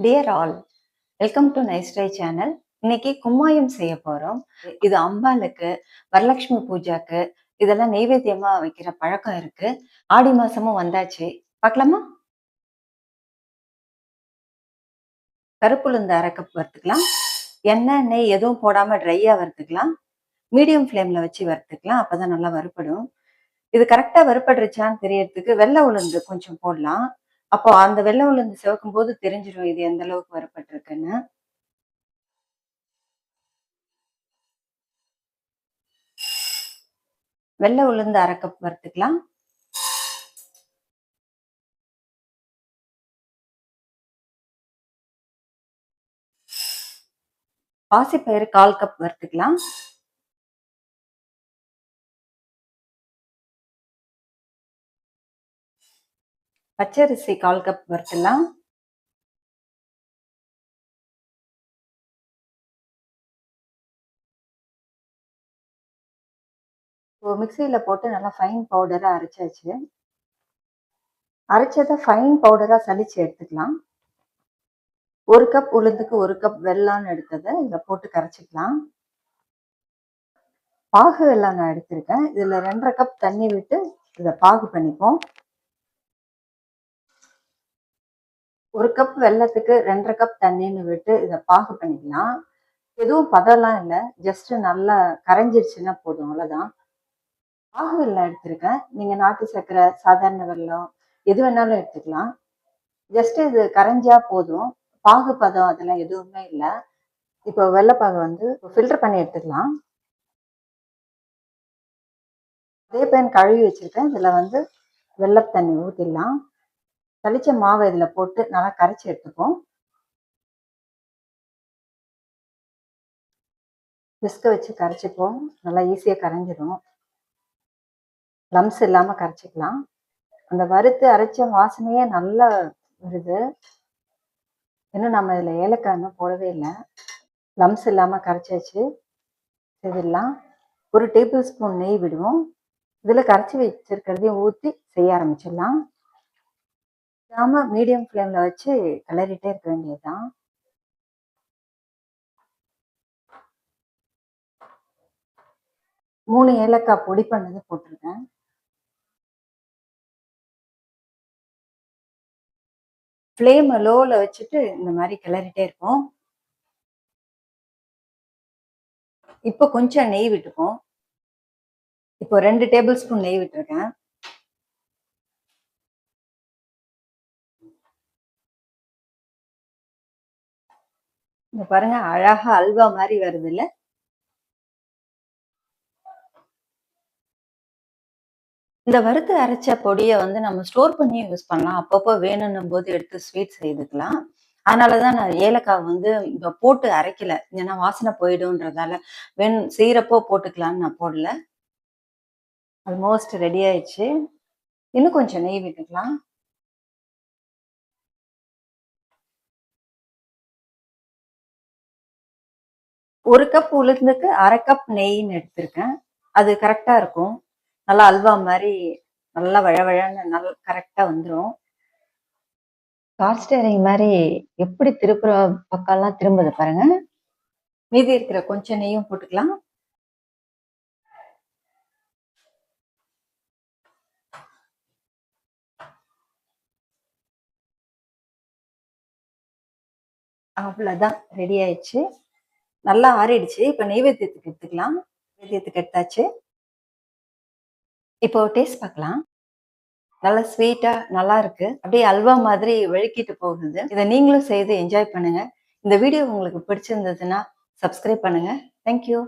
Dear all, welcome to nice try channel. இன்னைக்கு கும்மாயம் செய்ய போறோம். இது அம்பாளுக்கு, வரலட்சுமி பூஜாக்கு இதெல்லாம் நெய்வேத்தியமா வைக்கிற பழக்கம் இருக்கு. ஆடி மாசமும் வந்தாச்சு, பார்க்கலாமா? கருப்புளுந்து அரை கப் வறுத்துக்கலாம். எண்ணெய் நெய் எதுவும் போடாம ட்ரையா வறுத்துக்கலாம். மீடியம் ஃப்ளேம்ல வச்சு வறுத்துக்கலாம், அப்பதான் நல்லா வறுப்படும். இது கரெக்டா வறுபடுருச்சான்னு தெரியறதுக்கு வெள்ளை உளுந்து கொஞ்சம் போடலாம். அப்போ அந்த வெள்ளை உளுந்து சிவக்கும் போது தெரிஞ்சிடும் இது எந்த அளவுக்கு வறுபட்டிருக்குன்னு. வெள்ளை உளுந்து அரை கப் வறுத்துக்கலாம். பாசிப்பயிறு 1/4 கப் வறுத்துக்கலாம். பச்சரிசி 1/4 கப் வறுத்துக்கலாம். மிக்சியில போட்டு நல்லா ஃபைன் பவுடரா அரைச்சாச்சு. அரைச்சதை ஃபைன் பவுடரா சலிச்சு எடுத்துக்கலாம். 1 கப் உளுந்துக்கு 1 கப் வெல்லம்னு எடுத்ததை இதில் போட்டு கரைச்சிக்கலாம். பாகு வெல்லம் நான் எடுத்திருக்கேன். இதில் 2.5 கப் தண்ணி விட்டு இதை பாகு பண்ணிப்போம். 1 கப் வெல்லத்துக்கு 2.5 கப் தண்ணின்னு விட்டு இதை பாகு பண்ணிக்கலாம். எதுவும் பதம்லாம் இல்லை, ஜஸ்ட் நல்லா கரைஞ்சிருச்சுன்னா போதும், அவ்வளோதான். பாகு வெல்லம் எடுத்திருக்கேன். நீங்கள் நாட்டு சர்க்கரை, சாதாரண வெல்லம் எது வேணாலும் எடுத்துக்கலாம். ஜஸ்ட் இது கரைஞ்சா போதும், பாகு பதம் அதெல்லாம் எதுவுமே இல்லை. இப்போ வெள்ளைப்பாகு வந்து ஃபில்டர் பண்ணி எடுத்துக்கலாம். அதே பேன் கழுவி வச்சிருக்கேன். இதில் வந்து வெள்ளை தண்ணி ஊற்றிடலாம். சளிச்ச மாவை இதில் போட்டு நல்லா கரைச்சி எடுத்துப்போம். விஸ்க வச்சு கரைச்சிப்போம். நல்லா ஈஸியாக கரைஞ்சிடும். லம்ஸ் இல்லாமல் கரைச்சிக்கலாம். அந்த வறுத்து அரைச்ச வாசனையே நல்லா வருது. இன்னும் நம்ம இதில் ஏலக்காய் இன்னும் போடவே இல்லை. லம்ஸ் இல்லாமல் கரைச்சாச்சு. செய்திடலாம். 1 டேபிள் ஸ்பூன் நெய் விடுவோம். இதில் கரைச்சி வச்சிருக்கிறதையும் ஊற்றி செய்ய ஆரம்பிச்சிடலாம். இல்லாமல் மீடியம் ஃப்ளேமில் வச்சு கிளறிட்டே இருக்க வேண்டியதுதான். மூணு ஏலக்காய் பொடி பண்ணது போட்டிருக்கேன். ஃப்ளேம் லோவில் வச்சுட்டு இந்த மாதிரி கிளறிட்டே இருப்போம். இப்போ கொஞ்சம் நெய் விட்டுப்போம். இப்போ 2 டேபிள் ஸ்பூன் நெய் விட்டுருக்கேன். இந்த பாருங்க, அழகா அல்வா மாதிரி வருது இல்ல? இந்த வறுத்து அரைச்ச பொடியை வந்து நம்ம ஸ்டோர் பண்ணி யூஸ் பண்ணலாம். அப்பப்போ வேணும்னும் போது எடுத்து ஸ்வீட் செய்துக்கலாம். அதனாலதான் நான் ஏலக்காய் வந்து இப்போ போட்டு அரைக்கல, ஏன்னா வாசனை போயிடும்ன்றதால வேணும் செய்யறப்போ போட்டுக்கலான்னு நான் போடல. ஆல்மோஸ்ட் ரெடி ஆயிடுச்சு. இன்னும் கொஞ்சம் நெய் விட்டுக்கலாம். ஒரு கப் உளுந்துக்கு அரை கப் நெய்ன்னு எடுத்திருக்கேன். அது கரெக்டா இருக்கும். நல்லா அல்வா மாதிரி நல்லா வழவழன்னு நல்லா கரெக்டா வந்துடும். கார் ஸ்டேரிங் மாதிரி எப்படி திருப்புற பக்கம்லாம் திரும்புது பாருங்க. மீதி இருக்கிற கொஞ்சம் நெய்யும் போட்டுக்கலாம். அவ்வளோதான், ரெடி ஆயிடுச்சு. நல்லா ஆறிடுச்சு. இப்போ நெய்வேத்தியத்துக்கு எடுத்துக்கலாம். நெய்வேத்தியத்துக்கு எடுத்தாச்சு. இப்போ டேஸ்ட் பார்க்கலாம். நல்லா ஸ்வீட்டா நல்லா இருக்கு. அப்படியே அல்வா மாதிரி வழுக்கிட்டு போகுது. இதை நீங்களும் செய்து என்ஜாய் பண்ணுங்க. இந்த வீடியோ உங்களுக்கு பிடிச்சிருந்ததுன்னா சப்ஸ்கிரைப் பண்ணுங்க. தேங்க்யூ.